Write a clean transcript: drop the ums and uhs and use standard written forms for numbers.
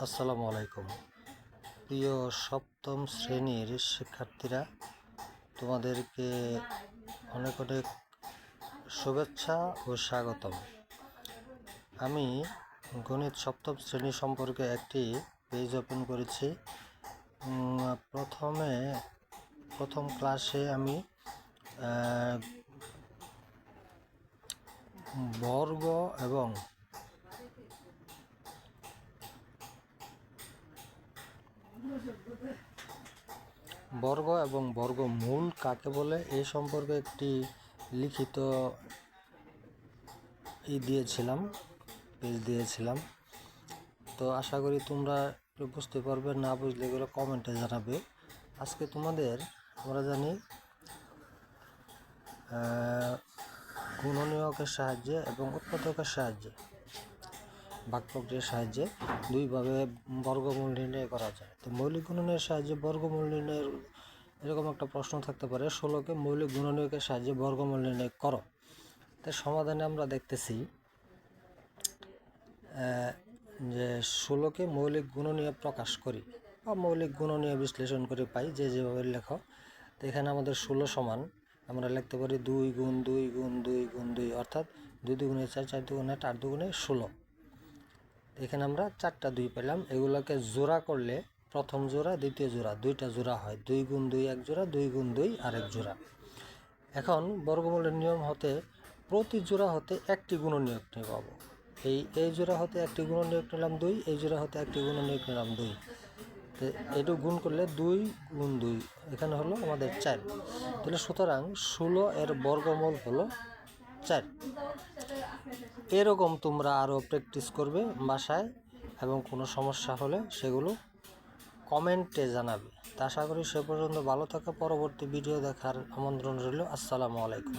আসসালামু আলাইকুম। প্রিয় সপ্তম শ্রেণীর শিক্ষার্থীরা, তোমাদেরকে অনেক অনেক শুভেচ্ছা ও স্বাগতম। আমি গণিত সপ্তম শ্রেণী সম্পর্কে একটি পেজ ওপেন করেছি। প্রথম ক্লাসে আমি বর্গ এবং বর্গমূল কাকে বলে এই সম্পর্কে একটি লিখিত পেজ দিয়েছিলাম। তো আশা করি তোমরা একটু বুঝতে পারবে, না বুঝলে এগুলো কমেন্টে জানাবে। আজকে তোমাদের আমরা জানি গুণনীয়কের সাহায্যে এবং উৎপাদকের সাহায্যে, ভাগ প্রক্রিয়ার সাহায্যে দুইভাবে বর্গমূল নির্ণয় করা যায়। তো মৌলিক গুণনের সাহায্যে বর্গমূল নির্ণয়ের এরকম একটা প্রশ্ন থাকতে পারে, 16কে মৌলিক গুণনীয়কের সাহায্যে বর্গমূল নির্ণয় করো। তার সমাধানে আমরা দেখতেছি যে 16কে মৌলিক গুণনীয় প্রকাশ করি বা মৌলিক গুণনীয় বিশ্লেষণ করে পাই, যেভাবে লেখো। তো এখানে আমাদের 16 সমান আমরা লিখতে পারি 2 গুণ 2 গুণ 2 গুণ 2, অর্থাৎ 2 দুগুণে 4, 4 দুগুণে 8, 8 দুগুণে 16। এখানে আমরা 4টা 2 পেলাম। এগুলোকে জোড়া করলে প্রথম জোড়া দ্বিতীয় জোড়া 2টা জোড়া হয়। 2 গুণ 2 এক জোড়া, 2 গুণ 2 আরেক জোড়া। এখন বর্গমূলের নিয়ম হতে প্রতি জোড়া হতে একটি গুণনীয়ক নিয়ে পাবো। এই জোড়া হতে একটি গুণনীয়ক নিলাম 2, এই জোড়া হতে একটি গুণনীয়ক নিলাম 2। তো এটু গুণ করলে 2 গুণ 2 এখানে হলো আমাদের 4। তাহলে সুতরাং 16 এর বর্গমূল হলো 4। এরকম তোমরা আরও প্র্যাকটিস করবে বাসায়, এবং কোনো সমস্যা হলে সেগুলো কমেন্টে জানাবে। তা আশা করি সে পর্যন্ত ভালো থাকা। পরবর্তী ভিডিও দেখার আমন্ত্রণ রইল। আসসালামু আলাইকুম।